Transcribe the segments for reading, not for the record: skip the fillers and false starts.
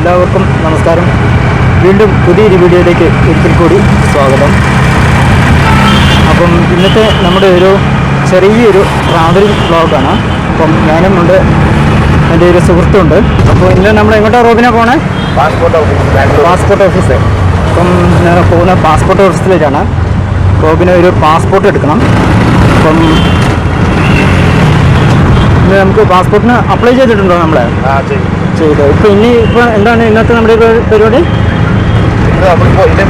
എല്ലാവർക്കും നമസ്കാരം. വീണ്ടും പുതിയൊരു വീഡിയോയിലേക്ക് ഒരിക്കൽ കൂടി സ്വാഗതം. അപ്പം ഇന്നത്തെ നമ്മുടെ ഒരു ചെറിയൊരു ട്രാവലിംഗ് വ്ളോഗാണ്. അപ്പം ഞാനും ഉണ്ട്, എൻ്റെ ഒരു സുഹൃത്തുണ്ട്. അപ്പോൾ ഇന്ന് നമ്മൾ എങ്ങോട്ടാണ് റോബിനെ പോണേ? Passport office. അപ്പം ഞാൻ പോകുന്ന പാസ്പോർട്ട് ഓഫീസിലേക്കാണ്. റോബിന് ഒരു പാസ്പോർട്ട് എടുക്കണം. അപ്പം നമുക്ക് പാസ്പോർട്ടിന് അപ്ലൈ ചെയ്തിട്ടുണ്ടോ? നമ്മളെ ചെയ്തു. ഇപ്പോൾ എന്താണ് ഇന്നത്തെ നമ്മുടെ പരിപാടി?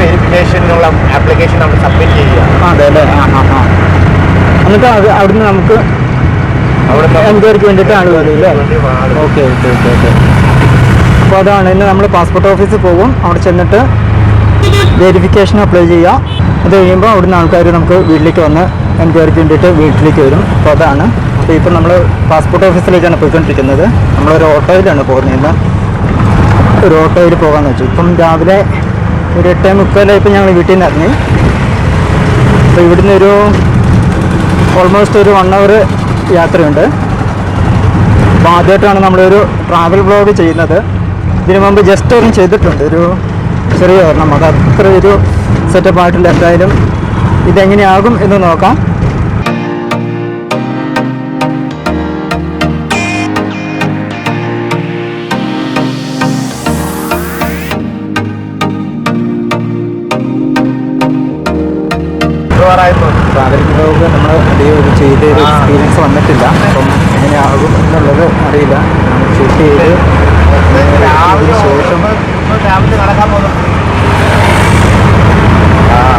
വെരിഫിക്കേഷനുള്ള ആപ്ലിക്കേഷൻ നമ്മൾ സബ്മിറ്റ് ചെയ്യുക. അതെ അല്ലേ? എന്നിട്ട് അവിടുന്ന് നമുക്ക് എൻക്വയറിക്ക് വേണ്ടിയിട്ട് ആൾ വരും അല്ലേ? ഓക്കെ. അപ്പോൾ അതാണ് ഇന്ന് നമ്മൾ പാസ്പോർട്ട് ഓഫീസിൽ പോകും. അവിടെ ചെന്നിട്ട് വെരിഫിക്കേഷൻ അപ്ലൈ ചെയ്യുക. അത് കഴിയുമ്പോൾ അവിടുന്ന് ആൾക്കാർ നമുക്ക് വീട്ടിലേക്ക് വന്ന് എൻക്വയറിക്ക് വേണ്ടിയിട്ട് വീട്ടിലേക്ക് വരും. അപ്പോൾ അതാണ്. അപ്പോൾ ഇപ്പം നമ്മൾ പാസ്പോർട്ട് ഓഫീസിലേക്കാണ് പോയിക്കൊണ്ടിരിക്കുന്നത്. നമ്മളൊരു ഓട്ടോയിലാണ് പോകുന്നത്. ഒരു ഓട്ടോയിൽ പോകാമെന്ന് വെച്ചു. ഇപ്പം രാവിലെ ഒരു 8:30 ഇപ്പം ഞങ്ങൾ വീട്ടിൽ നിന്ന് ഇറങ്ങി. അപ്പോൾ ഇവിടുന്ന് ഒരു ഓൾമോസ്റ്റ് ഒരു 1 hour യാത്രയുണ്ട്. അപ്പോൾ ആദ്യമായിട്ടാണ് നമ്മളൊരു ട്രാവൽ വ്ളോഗ് ചെയ്യുന്നത്. ഇതിനു മുമ്പ് ജസ്റ്റ് ഒന്നും ചെയ്തിട്ടുണ്ട്, ഒരു ചെറിയ ഒരെണ്ണം. അത് അത്ര ഒരു സെറ്റപ്പ് ആയിട്ടില്ല. എന്തായാലും ഇതെങ്ങനെയാകും എന്ന് നോക്കാം. ട്രാവലിംഗ് വ്ളോഗ് നമ്മൾ അധികം ഒരു ചെയ്തൊരു എക്സ്പീരിയൻസ് വന്നിട്ടില്ല. അപ്പം എങ്ങനെയാകും എന്നുള്ളത് അറിയില്ല. ഷൂട്ട് ചെയ്ത് ശേഷം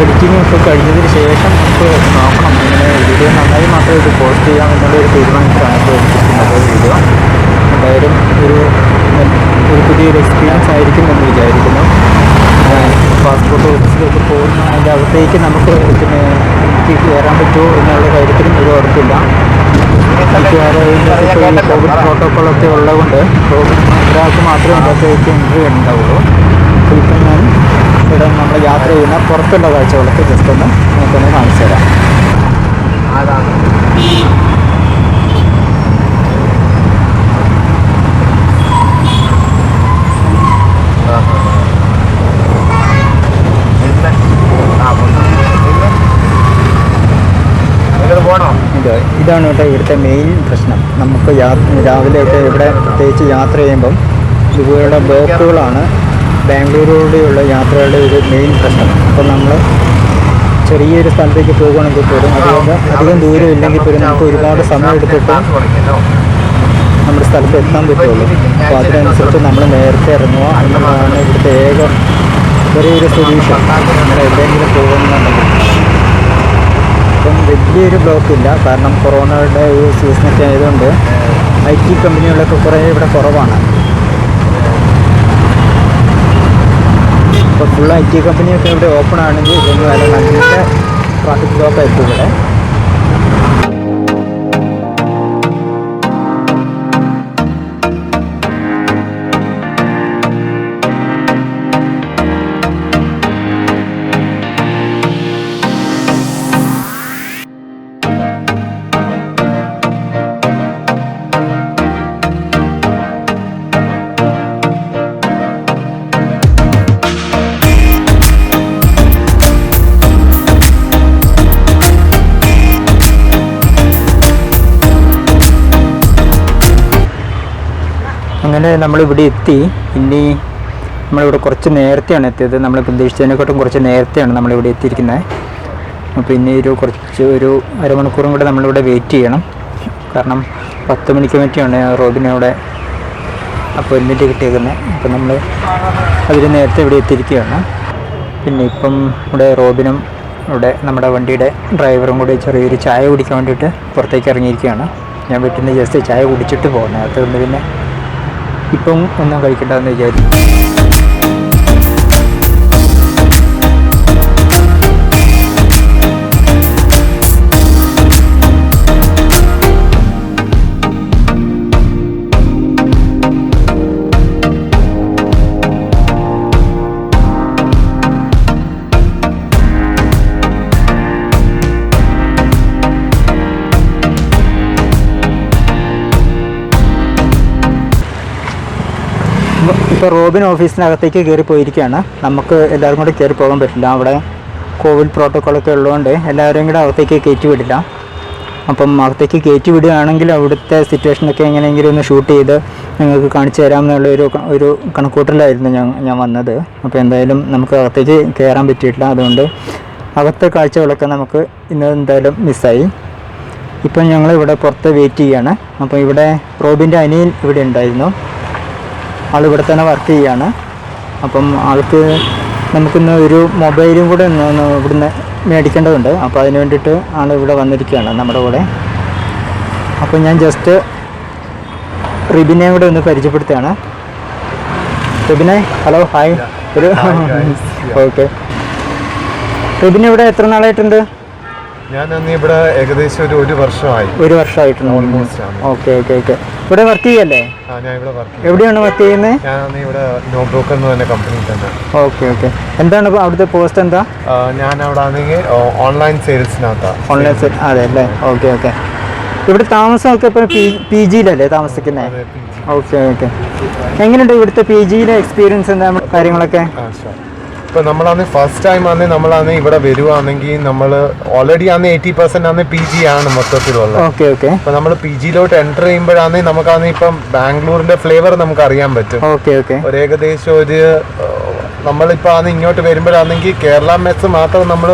എഡിറ്റിംഗ് ഒക്കെ കഴിഞ്ഞതിന് ശേഷം നമുക്ക് നോക്കണം. ഇങ്ങനെ വീഡിയോ നന്നായി മാത്രമേ ഇത് പോസ്റ്റ് ചെയ്യാം എന്നുള്ളൊരു തീരുമാനത്തിലാണ് എടുത്തിരിക്കുന്നത്. വീഡിയോ എന്തായാലും ഒരു പുതിയൊരു എക്സ്പീരിയൻസ് ആയിരിക്കും എന്ന് വിചാരിക്കുന്നു. പാസ്പോർട്ട് ഓഫീസിലേക്ക് പോകുന്ന അതിൻ്റെ അകത്തേക്ക് നമുക്ക് പിന്നെ എനിക്ക് കയറാൻ പറ്റുമോ എന്നുള്ള കാര്യത്തിലും ഒരു ഉറപ്പില്ല. ഇപ്പോൾ ഈ കോവിഡ് പ്രോട്ടോക്കോളൊക്കെ ഉള്ളതുകൊണ്ട് ഒരാൾക്ക് മാത്രമേ അതിനകത്തേക്ക് എൻട്രി ഉണ്ടാവുള്ളൂ. അപ്പോൾ ഇപ്പം ഞാൻ ഇവിടെ നമ്മൾ യാത്ര ചെയ്യുന്ന പുറത്തുള്ള കാഴ്ചകളൊക്കെ ജസ്റ്റ് ഒന്ന് നമുക്കൊന്ന് കാണിച്ചു തരാം. ഇതാണ് കേട്ടോ ഇവിടുത്തെ മെയിൻ പ്രശ്നം. നമുക്ക് രാവിലെയൊക്കെ ഇവിടെ പ്രത്യേകിച്ച് യാത്ര ചെയ്യുമ്പം ഇതുപോലുള്ള ബ്ലോക്കുകളാണ് ബാംഗ്ലൂരിലൂടെയുള്ള യാത്രകളുടെ ഒരു മെയിൻ പ്രശ്നം. അപ്പം നമ്മൾ ചെറിയൊരു സ്ഥലത്തേക്ക് പോകുകയാണെങ്കിൽ പോലും അതുകൊണ്ട് അധികം ദൂരം ഇല്ലെങ്കിൽ പോലും നമുക്ക് ഒരുപാട് സമയം എടുത്തിട്ട് നമ്മുടെ സ്ഥലത്ത് എത്താൻ പറ്റുള്ളൂ. അപ്പോൾ അതിനനുസരിച്ച് നമ്മൾ നേരത്തെ ഇറങ്ങുക എന്നുള്ളതാണ് ഇവിടുത്തെ ചെറിയൊരു സൊല്യൂഷൻ. നമ്മൾ എവിടെയെങ്കിലും പോകുന്നുണ്ടെങ്കിൽ ഇപ്പം വലിയൊരു ബ്ലോക്കില്ല. കാരണം കൊറോണയുടെ ഒരു സീസണൊക്കെ ആയതുകൊണ്ട് IT കമ്പനികളൊക്കെ കുറേ ഇവിടെ കുറവാണ്. ഇപ്പോൾ ഫുൾ IT കമ്പനിയൊക്കെ ഇവിടെ ഓപ്പൺ ആണെങ്കിൽ ഇതൊന്നും അല്ല, നല്ല ട്രാഫിക് ബ്ലോക്കായിരിക്കും ഇവിടെ. അങ്ങനെ നമ്മളിവിടെ എത്തി. ഇനി നമ്മളിവിടെ കുറച്ച് നേരത്തെയാണ് എത്തിയത്. നമ്മൾ പ്രതീക്ഷിച്ചതിനെക്കാട്ടും കുറച്ച് നേരത്തെയാണ് നമ്മളിവിടെ എത്തിയിരിക്കുന്നത്. അപ്പോൾ ഇനി ഒരു അരമണിക്കൂറും കൂടെ നമ്മളിവിടെ വെയിറ്റ് ചെയ്യണം. കാരണം 10 മണിക്ക് വേണ്ടിയാണ് റോബിനവിടെ അപ്പോയിൻമെൻറ്റ് കിട്ടിയേക്കുന്നത്. അപ്പോൾ നമ്മൾ അതിന് നേരത്തെ ഇവിടെ എത്തിയിരിക്കുകയാണ്. പിന്നെ ഇപ്പം ഇവിടെ റോബിനും ഇവിടെ നമ്മുടെ വണ്ടിയുടെ ഡ്രൈവറും കൂടി ചെറിയൊരു ചായ കുടിക്കാൻ വേണ്ടിയിട്ട് പുറത്തേക്ക് ഇറങ്ങിയിരിക്കുകയാണ്. ഞാൻ വീട്ടിൽ നിന്ന് ജസ്റ്റ് ചായ കുടിച്ചിട്ട് പോകുന്നത്. അതുകൊണ്ട് പിന്നെ ഇപ്പം ഒന്നും കഴിക്കണ്ടെന്ന് വിചാരിച്ചു. ഇപ്പോൾ റോബിൻ ഓഫീസിനകത്തേക്ക് കയറി പോയിരിക്കുകയാണ്. നമുക്ക് എല്ലാവരും കൂടെ കയറി പോകാൻ പറ്റില്ല, അവിടെ കോവിഡ് പ്രോട്ടോക്കോളൊക്കെ ഉള്ളതുകൊണ്ട് എല്ലാവരെയും കൂടെ അകത്തേക്ക് കയറ്റി വിടില്ല. അപ്പം അകത്തേക്ക് കയറ്റി വിടുകയാണെങ്കിൽ അവിടുത്തെ സിറ്റുവേഷനൊക്കെ എങ്ങനെയെങ്കിലും ഒന്ന് ഷൂട്ട് ചെയ്ത് നിങ്ങൾക്ക് കാണിച്ചു തരാമെന്നുള്ള ഒരു കണക്കൂട്ടലായിരുന്നു ഞാൻ വന്നത്. അപ്പോൾ എന്തായാലും നമുക്ക് അകത്തേക്ക് കയറാൻ പറ്റിയിട്ടില്ല. അതുകൊണ്ട് അകത്തെ കാഴ്ചകളൊക്കെ നമുക്ക് ഇന്ന് എന്തായാലും മിസ്സായി. ഇപ്പം ഞങ്ങൾ ഇവിടെ പുറത്ത് വെയിറ്റ് ചെയ്യുകയാണ്. അപ്പോൾ ഇവിടെ റോബിൻ്റെ അനിയൻ ഇവിടെ ഉണ്ടായിരുന്നു, ആൾ ഇവിടെ തന്നെ വർക്ക് ചെയ്യുകയാണ്. അപ്പം ആൾക്ക് നമുക്കിന്ന് ഒരു മൊബൈലും കൂടെ ഇവിടുന്ന് മേടിക്കേണ്ടതുണ്ട്. അപ്പോൾ അതിന് വേണ്ടിയിട്ട് ആൾ ഇവിടെ വന്നിരിക്കുകയാണ് നമ്മുടെ കൂടെ. അപ്പോൾ ഞാൻ ജസ്റ്റ് റിബിനെയും കൂടെ ഒന്ന് പരിചയപ്പെടുത്തുകയാണ്. റിബിനെ, ഹലോ, ഹായ്. ഒരു ഓക്കെ. റിബിനെ ഇവിടെ എത്ര നാളായിട്ടുണ്ട്? ഞാൻ ഇവിടെ ഏകദേശം ഒരു വർഷമായി. ഒരു വർഷമായിട്ടുണ്ട്. ഓൾമോസ്റ്റ്. Okay okay okay. ഇവിടെ വർക്ക് ചെയ്യല്ലേ? ഞാൻ ഇവിടെ വർക്ക്. എവിടെയാണ് വർക്ക് ചെയ്യുന്നത്? ഞാൻ ഇവിടെ നോ ബ്രോക്കർ എന്ന് പറഞ്ഞ കമ്പനി തന്നെ. Okay okay. എന്താണ് അവിടുത്തെ പോസ്റ്റ് എന്താ? ഞാൻ അവിടെ ആണെങ്കിൽ ഓൺലൈൻ സെയിൽസിനകത്താണ്. ഓൺലൈൻ സെയിൽ, അതെ അല്ലേ? Okay okay. ഇവിടെ താമസമൊക്കെ ഇപ്പോൾ പി ജിയിലല്ലേ താമസിക്കുന്നത്? Okay okay. എങ്ങനെയുണ്ട് ഇവിടുത്തെ പി ജിയിലെ എക്സ്പീരിയൻസ്, എന്താ കാര്യങ്ങളൊക്കെ? ഇപ്പൊ നമ്മളാണ് ഫസ്റ്റ് ടൈം ആണ് നമ്മളാണ് ഇവിടെ വരുവാണെങ്കിൽ നമ്മൾ ഓൾറെഡി ആണ് 80% ആണ് പി ജി ആണ് മൊത്തത്തിലുള്ളത്. Okay okay. അപ്പൊ നമ്മൾ പി ജിയിലോട്ട് എൻ്റർ ചെയ്യുമ്പോഴാണ് നമുക്കാണ് ഇപ്പം ബാംഗ്ലൂരിന്റെ ഫ്ലേവർ നമുക്ക് അറിയാൻ പറ്റും. Okay okay. ഒരു ഏകദേശം നമ്മളിപ്പോ ആണ് ഇങ്ങോട്ട് വരുമ്പോഴാണെങ്കിൽ കേരള മെസ് മാത്രം നമ്മൾ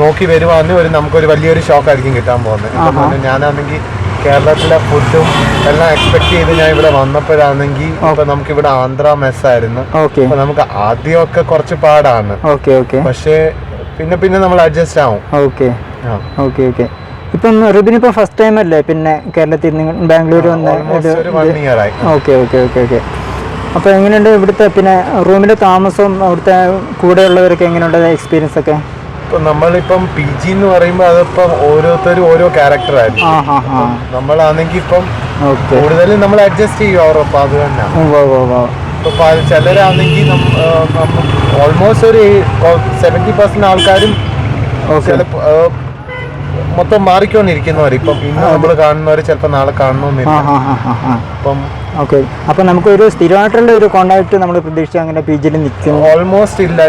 നോക്കി വരുവാണെങ്കിൽ നമുക്കൊരു വലിയൊരു ഷോക്ക് ആയിരിക്കും കിട്ടാൻ പോകുന്നത്. ഞാനാണെങ്കിൽ കേരളത്തിലെ ഫുഡും എല്ലാം എക്സ്പെക്ട് ചെയ്ത് ഞാൻ ഇവിടെ വന്നപ്പോഴാണെങ്കിൽ ഇപ്പൊ നമുക്ക് ഇവിടെ ആന്ധ്ര മെസ്സായിരുന്നു. അപ്പൊ നമുക്ക് ആദ്യമൊക്കെ കുറച്ച് പാടാണ്. പക്ഷേ പിന്നെ നമ്മൾ അഡ്ജസ്റ്റ് ആവും. Okay okay okay. ഇപ്പം റിബിനിപ്പോ ഫസ്റ്റ് ടൈം അല്ലേ പിന്നെ കേരളത്തിൽ ബാംഗ്ലൂർ വന്ന്? ഒരു 1 year ആയി. Okay okay okay okay. അപ്പോൾ എങ്ങനെയുണ്ട് ഇവിടുത്തെ പിന്നെ റൂമിലെ താമസവും അവിടുത്തെ കൂടെയുള്ളവരൊക്കെ എങ്ങനെയുണ്ട് എക്സ്പീരിയൻസ് ഒക്കെ? ഇപ്പൊ നമ്മളിപ്പം പി ജി എന്ന് പറയുമ്പോൾ അതിപ്പം ഓരോരുത്തരും ഓരോ ക്യാരക്ടറായിരുന്നു. നമ്മളാണെങ്കിൽ ഇപ്പം കൂടുതലും നമ്മൾ അഡ്ജസ്റ്റ് ചെയ്യും അവരൊപ്പം. അത് തന്നെ ഇപ്പൊ ചിലരാണെങ്കിൽ ഓൾമോസ്റ്റ് ഒരു 70% ആൾക്കാരും ചിലപ്പോ മൊത്തം മാറിക്കൊണ്ടിരിക്കുന്നവർ. ഇപ്പം ഇന്ന് നമ്മൾ കാണുന്നവർ ചിലപ്പോൾ നാളെ കാണണമെന്നില്ല. അപ്പം ഓക്കെ. അപ്പം നമുക്കൊരു സ്ഥിരമായിട്ടുള്ള ഒരു കോണ്ടാക്ട് നമ്മൾ പ്രതീക്ഷിച്ച് അങ്ങനെ പി ജിയിൽ നിൽക്കും ഓൾമോസ്റ്റ് ഇല്ല.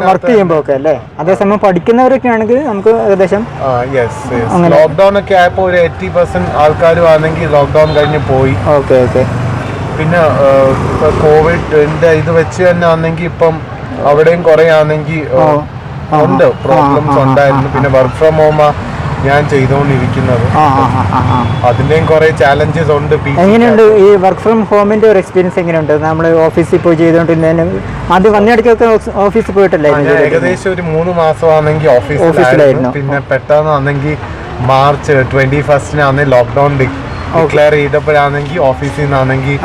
വർക്ക് ചെയ്യുമ്പോൾ ഒക്കെ അല്ലേ? അതേസമയം പഠിക്കുന്നവരൊക്കെ ആണെങ്കിൽ നമുക്ക് ഏകദേശം ലോക്ക്ഡൌൺ ഒക്കെ ആയപ്പോൾ ഒരു 80% ആൾക്കാരും ആണെങ്കിൽ ലോക്ക്ഡൌൺ കഴിഞ്ഞ് പോയി. Okay okay. പിന്നെ കോവിഡിന്റെ ഇത് വെച്ച് തന്നെ ആണെങ്കിൽ ഇപ്പം അവിടെയും കുറെ ആണെങ്കിൽ ഉണ്ട് പ്രോബ്ലംസ് ഉണ്ടായിരുന്നു. പിന്നെ വർക്ക് ഫ്രം ഹോം ഞാൻ ചെയ്തുകൊണ്ടിരിക്കുന്നത്. അതിന്റെയും കുറെ ചാലഞ്ചസ് ഉണ്ട്. എങ്ങനെയുണ്ട് ഈ വർക്ക് ഫ്രം ഹോമിന്റെ ഒരു എക്സ്പീരിയൻസ്? എങ്ങനെയുണ്ട്? നമ്മൾ ഓഫീസിൽ പോയി ചെയ്തുകൊണ്ടിരുന്നതിന് ആദ്യം വന്നിടയ്ക്കൊക്കെ ഓഫീസിൽ പോയിട്ടല്ലേ? ഏകദേശം ഒരു 3 മാസമാണെങ്കിൽ ഓഫീസിലായിരുന്നു. പിന്നെ പെട്ടെന്നാണെങ്കിൽ മാർച്ച് 21 ലോക്ക്ഡൌൺ ഡിക്ലെയർ ചെയ്തപ്പോഴാണെങ്കിൽ ഓഫീസിൽ നിന്നാണെങ്കിൽ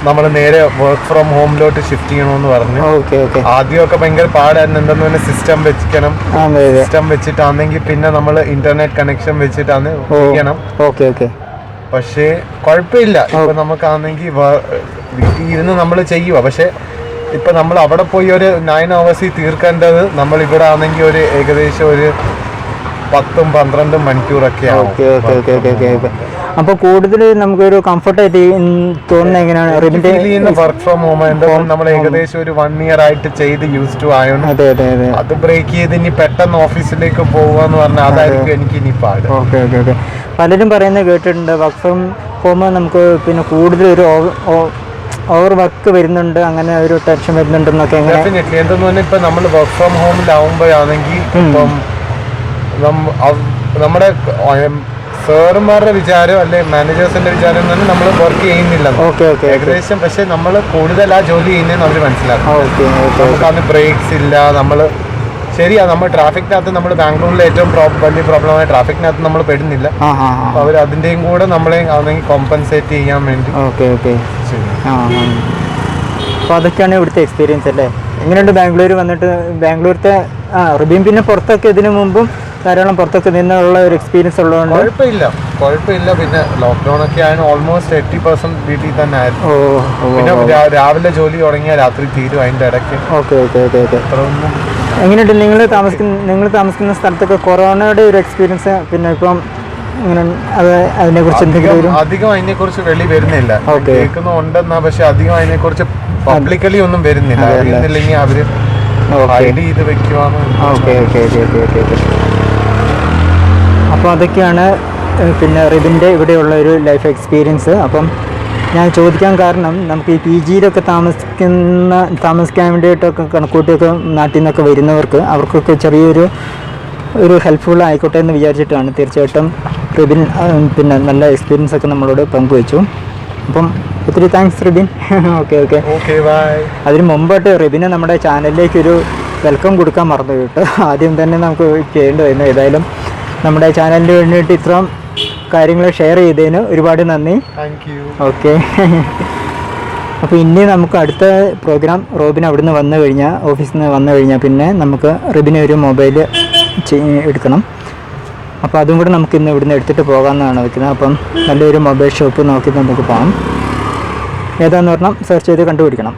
നമ്മൾ നേരെ വർക്ക് ഫ്രം ഹോമിലോട്ട് ഷിഫ്റ്റ് ചെയ്യണമെന്ന് പറഞ്ഞു. ആദ്യമൊക്കെ ഭയങ്കര പാടായിരുന്നു. എന്തെന്ന് പറഞ്ഞാൽ സിസ്റ്റം വെക്കണം. സിസ്റ്റം വെച്ചിട്ടാണെങ്കിൽ പിന്നെ നമ്മൾ ഇന്റർനെറ്റ് കണക്ഷൻ വെച്ചിട്ടാണ് ചെയ്യണം. പക്ഷേ കുഴപ്പമില്ല. ഇപ്പൊ നമുക്കാണെങ്കിൽ വീട്ടിൽ ഇരുന്ന് നമ്മൾ ചെയ്യുക. പക്ഷെ ഇപ്പൊ നമ്മൾ അവിടെ പോയി ഒരു 9 hours തീർക്കേണ്ടത് നമ്മൾ ഇവിടെ ആണെങ്കിൽ ഒരു ഏകദേശം ഒരു 10-12 മണിക്കൂറൊക്കെ ആവും. അപ്പൊ കൂടുതൽ നമുക്കൊരു കംഫർട്ടായിട്ട് തോന്നുന്നത് എങ്ങനെയാണ്? വർക്ക് ഫ്രം ഹോം നമ്മൾ ഏകദേശം ഒരു 1 year ആയിട്ട് ചെയ്ത് യൂസ് ടു ആയോണ്ട് അത് ബ്രേക്ക് ചെയ്ത് ഇനി പെട്ടെന്ന് ഓഫീസിലേക്ക് പോവാന്ന് പറഞ്ഞാൽ അതായിരിക്കും എനിക്ക് ഇനി പാട്. പലരും പറയുന്നത് കേട്ടിട്ടുണ്ട് വർക്ക് ഫ്രം ഹോം നമുക്ക് പിന്നെ കൂടുതൽ ഒരു ഓവർ വർക്ക് വരുന്നുണ്ട്, അങ്ങനെ ഒരു ടെൻഷൻ വരുന്നുണ്ടെന്നൊക്കെ. ഡെഫിനറ്റ്ലി. എന്തെന്ന് പറഞ്ഞാൽ ഇപ്പൊ നമ്മൾ വർക്ക് ഫ്രം ഹോമിലാവുമ്പോഴാണെങ്കിൽ ഇപ്പം നമ്മുടെ സാറുമാരുടെ വിചാരം അല്ലെ മാനേജേഴ്സിന്റെ വിചാരം എന്ന് പറഞ്ഞാൽ നമ്മൾ വർക്ക് ചെയ്യുന്നില്ല ഏകദേശം. പക്ഷെ നമ്മൾ കൂടുതൽ ആ ജോലി ചെയ്യുന്നതെന്ന് അവർ മനസ്സിലാക്കും. നമുക്കന്ന് ബ്രേക്സ് ഇല്ല. നമ്മൾ ശരിയാ, നമ്മൾ ട്രാഫിക്കിനകത്ത് നമ്മൾ ബാംഗ്ലൂരിലെ ഏറ്റവും വലിയ പ്രോബ്ലമായ ട്രാഫിക്കിനകത്ത് നമ്മൾ പെടുന്നില്ല. അപ്പൊ അവർ അതിന്റെയും കൂടെ നമ്മളെ കോമ്പൻസേറ്റ് ചെയ്യാൻ വേണ്ടി. അപ്പോൾ അതൊക്കെയാണ് ഇവിടുത്തെ എക്സ്പീരിയൻസ് അല്ലേ? എങ്ങനെയുണ്ട് ബാംഗ്ലൂർ വന്നിട്ട്? ബാംഗ്ലൂരത്തെ റിബിയും പിന്നെ പുറത്തൊക്കെ ഇതിനു മുമ്പും ധാരാളം പുറത്തൊക്കെ നിന്നുള്ള ഒരു എക്സ്പീരിയൻസ് ഉള്ളതുകൊണ്ട് കുഴപ്പമില്ല. പിന്നെ ലോക്ക്ഡൌൺ ഒക്കെ ആയിരുന്നു. ഓൾമോസ്റ്റ് 80% വീട്ടിൽ തന്നെ ആയിരുന്നു. പിന്നെ രാവിലെ ജോലി തുടങ്ങിയാൽ രാത്രി തീരും അതിന്റെ ഇടയ്ക്ക്. എങ്ങനെയുണ്ട് നിങ്ങൾ താമസിക്കുന്ന സ്ഥലത്തൊക്കെ കൊറോണയുടെ ഒരു എക്സ്പീരിയൻസ്? പിന്നെ ഇപ്പം അങ്ങനെ അതിനെക്കുറിച്ച് എന്തെങ്കിലും അധികം അതിനെക്കുറിച്ച് വെളി വരുന്നില്ല. കേൾക്കുന്നുണ്ടെന്നാ, പക്ഷെ അധികം അതിനെക്കുറിച്ച് പബ്ലിക്കലി ഒന്നും വരുന്നില്ല. അറിയുന്നില്ലെങ്കിൽ അവര് ഹൈഡ് ചെയ്ത് വെക്കുവാന്ന്. ഓക്കെ. അപ്പോൾ അതൊക്കെയാണ് പിന്നെ റിബിൻ്റെ ഇവിടെയുള്ള ഒരു ലൈഫ് എക്സ്പീരിയൻസ്. അപ്പം ഞാൻ ചോദിക്കാൻ കാരണം, നമുക്ക് ഈ PGയിലൊക്കെ താമസിക്കാൻ വേണ്ടിയിട്ടൊക്കെ കണക്കൂട്ടിയൊക്കെ നാട്ടിൽ നിന്നൊക്കെ വരുന്നവർക്ക് അവർക്കൊക്കെ ചെറിയൊരു ഹെൽപ്ഫുൾ ആയിക്കോട്ടെ എന്ന് വിചാരിച്ചിട്ടാണ്. തീർച്ചയായിട്ടും റിബിൻ പിന്നെ നല്ല എക്സ്പീരിയൻസ് ഒക്കെ നമ്മളോട് പങ്കുവെച്ചു. അപ്പം ഒത്തിരി താങ്ക്സ് റിബിൻ. ഓക്കെ. അതിന് മുമ്പായിട്ട് റിബിന് നമ്മുടെ ചാനലിലേക്കൊരു വെൽക്കം കൊടുക്കാൻ മറന്നു കേട്ടോ. ആദ്യം തന്നെ നമുക്ക് ചെയ്യേണ്ടി വരുന്നു. ഏതായാലും നമ്മുടെ ചാനലിന് വേണ്ടിയിട്ട് ഇത്രയും കാര്യങ്ങൾ ഷെയർ ചെയ്തതിന് ഒരുപാട് നന്ദി. ഓക്കെ. അപ്പോൾ ഇനി നമുക്ക് അടുത്ത പ്രോഗ്രാം റോബിൻ അവിടുന്ന് ഓഫീസിൽ നിന്ന് വന്നു കഴിഞ്ഞാൽ പിന്നെ നമുക്ക് റിബിന് ഒരു മൊബൈൽ എടുക്കണം. അപ്പോൾ അതും കൂടെ നമുക്ക് ഇന്ന് ഇവിടുന്ന് എടുത്തിട്ട് പോകാമെന്നാണ് വെക്കുന്നത്. അപ്പം നല്ലൊരു മൊബൈൽ ഷോപ്പ് നോക്കി നമുക്ക് പോകാം. ഏതാണെന്ന് പറഞ്ഞാൽ സെർച്ച് ചെയ്ത് കണ്ടുപിടിക്കണം.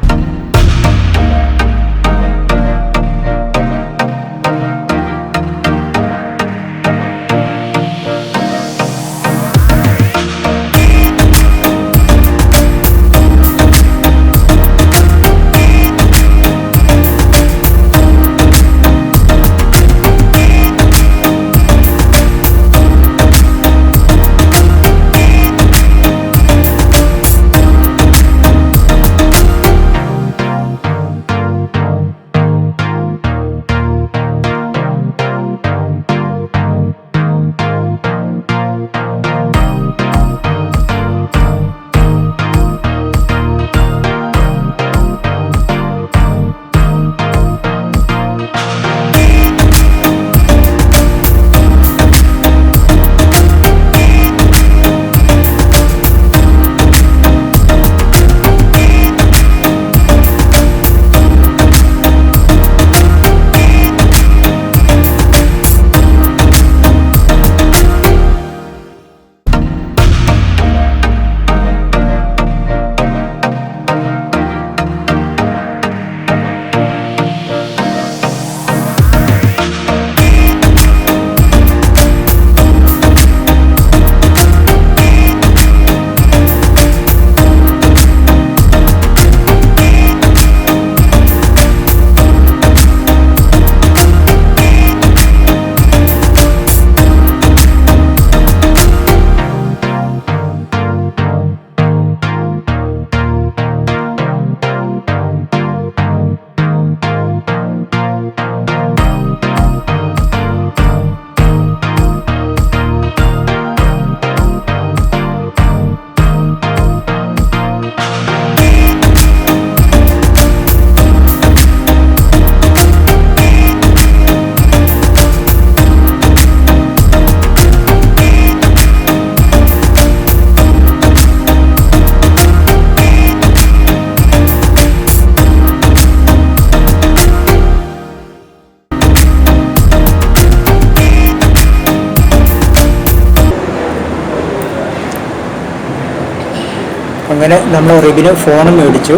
അങ്ങനെ നമ്മൾ റിബിന് ഫോണും മേടിച്ചു.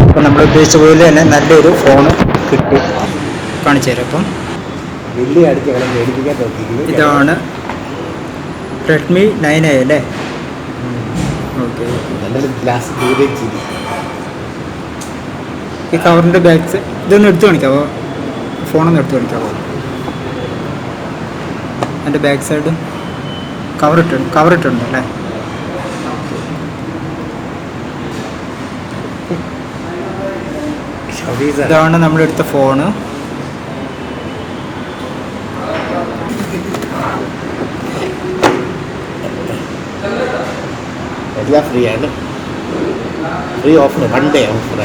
അപ്പോൾ നമ്മൾ ഉദ്ദേശിച്ച പോലെ തന്നെ നല്ലൊരു ഫോണ് കിട്ടി. കാണിച്ചു തരാം. അപ്പം വലിയ അടുത്ത് ഞങ്ങൾ മേടിപ്പിക്കാൻ നോക്കിയിരിക്കുന്നു. ഇതാണ് RedMe9A അല്ലേ? ഓക്കെ. നല്ലൊരു ഗ്ലാസ് ദൂരേക്ക് ഈ കവറിൻ്റെ ബാഗ്സ് ഇതൊന്ന് എടുത്തു കാണിക്കാവോ? ഫോണൊന്ന് എടുത്തു കാണിക്കാവോ? എൻ്റെ ബാക്ക് സൈഡ് കവറിട്ടുണ്ട് അല്ലേ? ഇതാണ് നമ്മളെടുത്ത ഫോണ്. എല്ലാം ഫ്രീ ആണ്. Free offer, 1 day offer.